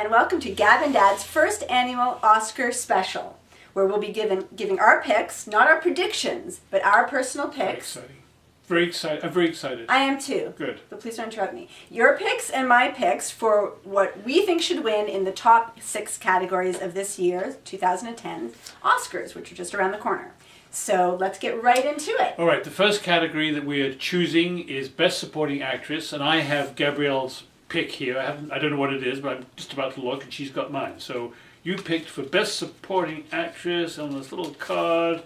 and welcome to Gab and Dad's first annual Oscar special, where we'll be giving our picks, not our predictions, but our personal picks. Very excited. I'm very excited. I am too. Good. But please don't interrupt me. Your picks and my picks for what we think should win in the top 6 categories of this year's 2010 Oscars, which are just around the corner. So let's get right into it. All right, the first category that we are choosing is Best Supporting Actress, and I have Gabrielle's pick here. I don't know what it is, but I'm just about to look, and she's got mine. So you picked for Best Supporting Actress on this little card,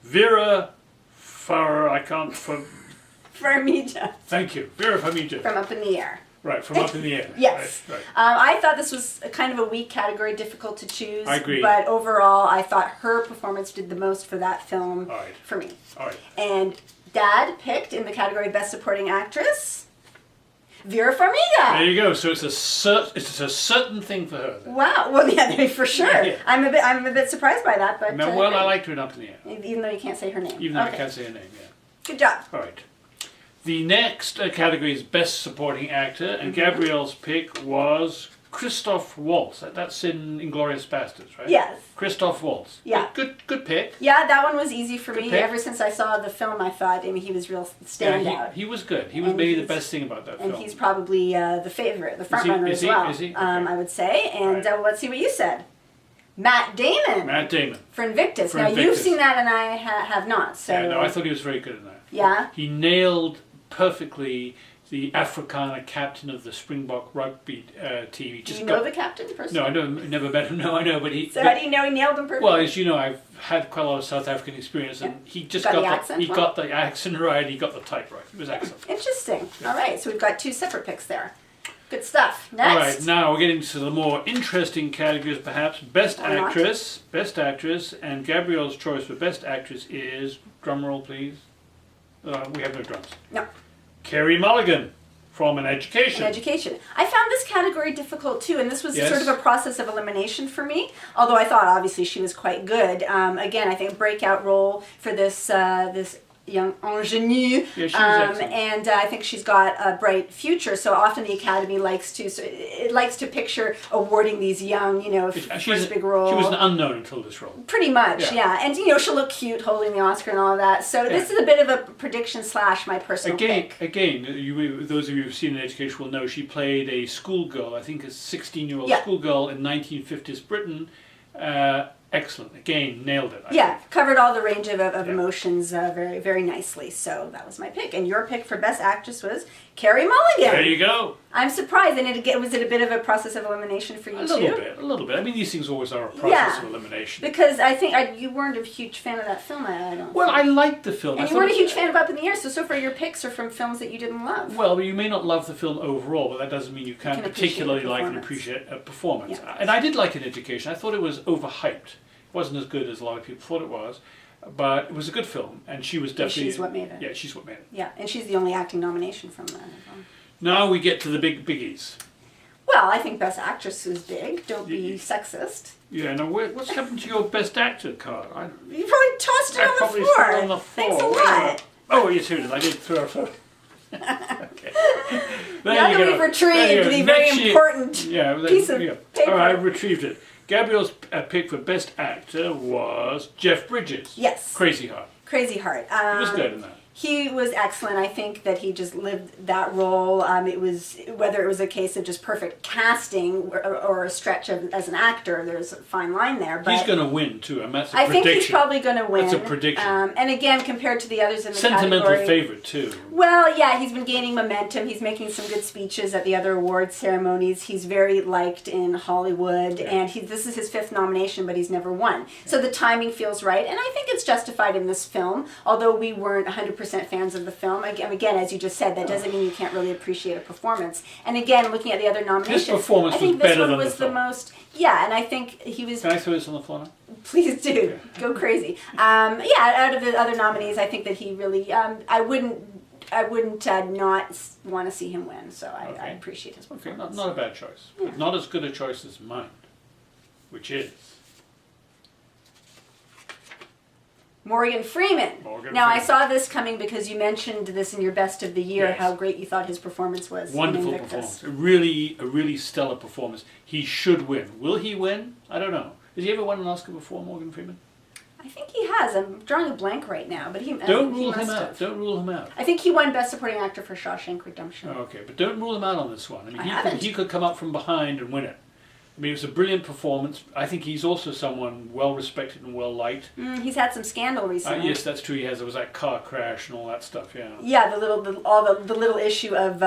Vera Farmiga. Thank you, Vera Farmiga. From Up in the Air. Right, from Up in the Air. Yes. Right. I thought this was a kind of a weak category, difficult to choose. I agree. But overall, I thought her performance did the most for that film for me. All right. And Dad picked in the category Best Supporting Actress, Vera Farmiga. There you go. So it's a certain thing for her. Then. Wow. Well, yeah, for sure. Yeah. I'm a bit surprised by that, but No, well, I liked her in Up in the Air. Even though you can't say her name. Even though I can't say her name. Yeah. Good job. All right. The next category is Best Supporting Actor, and Gabrielle's pick was Christoph Waltz. That's in Inglourious Basterds, right? Yes. Christoph Waltz. Yeah. Good pick. Yeah, that one was easy for me. pick. Ever since I saw the film, I thought he was real standout. Yeah, he was good. He was maybe the best thing about that film. And he's probably the favorite, the front runner as well. Is he? Okay. I would say. And Right. Let's see what you said. Matt Damon. Matt Damon. For Invictus. For Now, Invictus. you've seen that and I have not. So. Yeah, no, I thought he was very good in that. Yeah? He nailed perfectly the Afrikaner captain of the Springbok rugby team. Do you know the captain personally? No, I never met him. No, I know, but he. So how do you know he nailed him perfectly? Well, as you know, I've had quite a lot of South African experience, and he just got the accent right. He got the type right. It was excellent. Interesting. All right, so we've got 2 separate picks there. Good stuff. Next. All right, now we're getting to the more interesting categories, perhaps. Best Actress, and Gabrielle's choice for Best Actress is, drum roll please. We have no drums. No. Carey Mulligan from An Education. An Education. I found this category difficult too, and this was sort of a process of elimination for me. Although I thought obviously she was quite good. Again, I think a breakout role for this young ingenue, Yeah, she was excellent. and I think she's got a bright future. So often the Academy likes to picture awarding these young, first big role. She was an unknown until this role. Pretty much, yeah. And she'll look cute holding the Oscar and all of that. So this is a bit of a prediction / my personal pick. Again, those of you who've seen An Education will know she played a schoolgirl. I think a 16-year-old schoolgirl in 1950s Britain. Excellent. Again, nailed it. I think. Covered all the range of emotions very, very nicely. So that was my pick. And your pick for Best Actress was Carey Mulligan. There you go. I'm surprised. And was it a bit of a process of elimination for you too? A little bit. I mean, these things always are a process of elimination. Because I think you weren't a huge fan of that film, I don't Well, think. I liked the film. And you weren't a huge fan of Up in the Air, so far your picks are from films that you didn't love. Well, you may not love the film overall, but that doesn't mean you can't particularly like and appreciate a performance. Yeah. And I did like An Education. I thought it was overhyped. It wasn't as good as a lot of people thought it was, but it was a good film, and she was definitely... She's what made it. Yeah, she's what made it. Yeah, and she's the only acting nomination from that. Now we get to the biggies. Well, I think Best Actress is big. Don't be sexist. Yeah, now what's happened to your Best Actor card? You probably tossed it on the floor. Threw it on the floor. Thanks a lot. Oh, you too did. I did throw it. Okay. Now that we've retrieved the very important piece of paper. All right, I've retrieved it. Gabrielle's pick for Best Actor was Jeff Bridges. Yes. Crazy Heart. Crazy Heart. He was good in that. He was excellent. I think that he just lived that role. It was, whether it was a case of just perfect casting or a stretch as an actor, there's a fine line there. But he's going to win too, and that's a prediction. prediction. I think he's probably going to win. That's a prediction. And again, compared to the others in the Sentimental category, favorite too. Well, yeah, he's been gaining momentum. He's making some good speeches at the other awards ceremonies. He's very liked in Hollywood, and this is his 5th nomination, but he's never won. So the timing feels right, and I think it's justified in this film, although we weren't 100% fans of the film. Again, as you just said, that doesn't mean you can't really appreciate a performance. And again, looking at the other nominations, this performance I think was this better one than was the most. Yeah, and I think he was. Can I throw this on the floor now? Please do. Go crazy. Out of the other nominees, I think that he really. I wouldn't not want to see him win. So I appreciate his performance. Okay, not a bad choice. Yeah. But not as good a choice as mine, which is Morgan Freeman. Now, I saw this coming because you mentioned this in your best of the year, Yes. how great you thought his performance was. Wonderful in Invictus. performance. A really stellar performance. He should win. Will he win? I don't know. Has he ever won an Oscar before, Morgan Freeman? I think he has. I'm drawing a blank right now, but Don't he rule him must out. have. Don't rule him out. I think he won Best Supporting Actor for Shawshank Redemption. Okay, but don't rule him out on this one. I mean, I haven't. he could come up from behind and win it. I mean, it was a brilliant performance. I think he's also someone well respected and well liked. He's had some scandal recently. Yes, that's true. He has. There was that car crash and all that stuff. Yeah. Yeah, the little issue of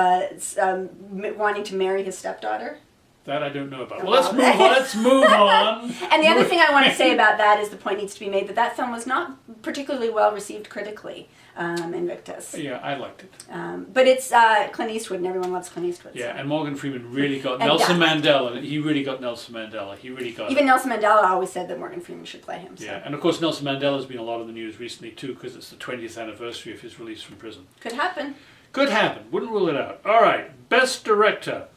wanting to marry his stepdaughter. That I don't know about. Well, let's move on. Let's move on. And the other thing I want to say about that is the point needs to be made that film was not particularly well received critically, Invictus. Yeah, I liked it. But it's Clint Eastwood, and everyone loves Clint Eastwood. Yeah, so. and Morgan Freeman really got And Nelson Mandela. He really got Nelson Mandela. He really got Even it. Nelson Mandela always said that Morgan Freeman should play him. So. Yeah, and of course Nelson Mandela's been a lot of the news recently too, because it's the 20th anniversary of his release from prison. Could happen. Could happen. Wouldn't rule it out. All right, Best Director.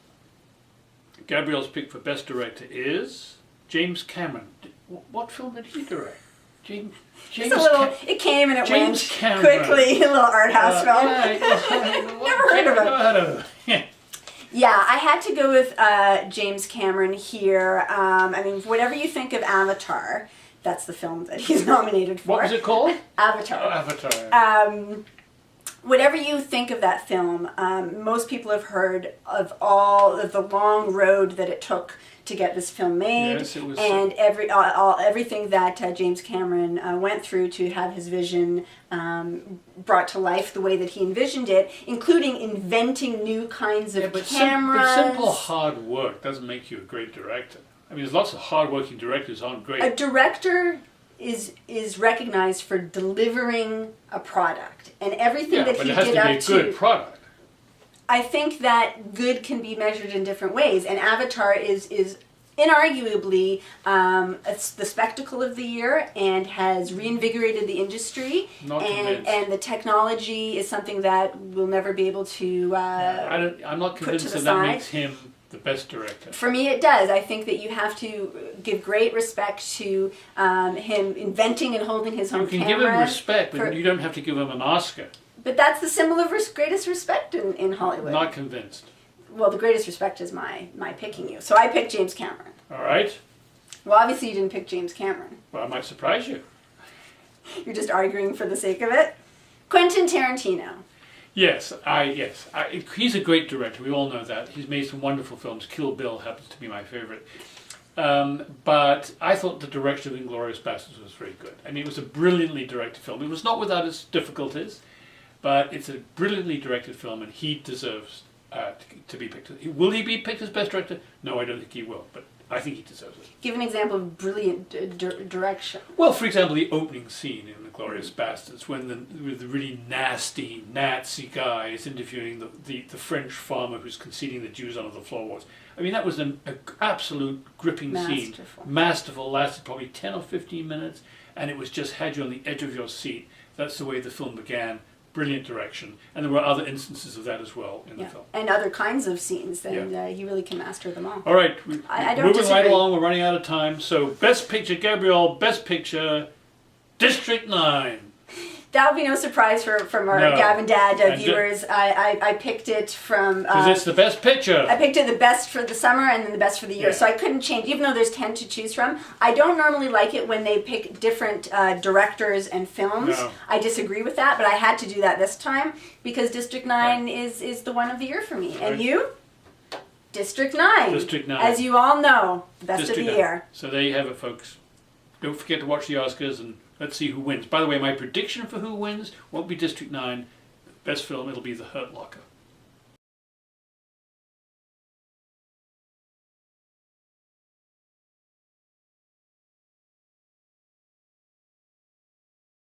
Gabrielle's pick for Best Director is James Cameron. What film did he direct? James. Just a little. It came and it James went Cameron. quickly. A little art house film. Never heard of it. Yeah, I had to go with James Cameron here. I mean, whatever you think of Avatar, that's the film that he's nominated for. What was it called? Avatar. Oh, Avatar. Whatever you think of that film, most people have heard of all of the long road that it took to get this film made, Yes, it was, and everything that James Cameron went through to have his vision brought to life the way that he envisioned it, including inventing new kinds of cameras. But simple hard work doesn't make you a great director. I mean, there's lots of hard-working directors who aren't great. A director is recognized for delivering a product, and everything that he did up to. But it has to be a good product. I think that good can be measured in different ways, and Avatar is inarguably it's the spectacle of the year and has reinvigorated the industry. Not convinced. And the technology is something that we'll never be able to. I'm not convinced that makes him the best director. For me, it does. I think that you have to give great respect to him inventing and holding his own camera. You can give him respect, but you don't have to give him an Oscar. But that's the symbol of greatest respect in Hollywood. Not convinced. Well, the greatest respect is my picking you. So I picked James Cameron. All right. Well, obviously you didn't pick James Cameron. Well, I might surprise you. You're just arguing for the sake of it. Quentin Tarantino. Yes, he's a great director. We all know that. He's made some wonderful films. Kill Bill happens to be my favorite. But I thought the direction of Inglourious Basterds was very good. I mean, it was a brilliantly directed film. It was not without its difficulties, but it's a brilliantly directed film, and he deserves to be picked. Will he be picked as best director? No, I don't think he will, but I think he deserves it. Give an example of brilliant direction. Well, for example, the opening scene in Inglourious Basterds, when the really nasty Nazi guy is interviewing the French farmer who's conceding the Jews under the floorboards. I mean, that was an absolute gripping scene. Masterful, lasted probably 10 or 15 minutes, and it was just had you on the edge of your seat. That's the way the film began. Brilliant direction, and there were other instances of that as well in the film. And other kinds of scenes, and he really can master them all. All right, I don't moving disagree. right along, we're running out of time. So, Best Picture, Gabrielle, Best Picture, District 9. That'll be no surprise from our Gavin Dad viewers. I picked it from... Because it's the best picture. I picked it the best for the summer and then the best for the year. Yeah. So I couldn't change, even though there's 10 to choose from. I don't normally like it when they pick different directors and films. No. I disagree with that, but I had to do that this time because District 9 is the one of the year for me. Right. And you? District 9. District 9. As you all know, the best District of the 9. year. So there you have it, folks. Don't forget to watch the Oscars and let's see who wins. By the way, my prediction for who wins won't be District 9. Best film, it'll be The Hurt Locker.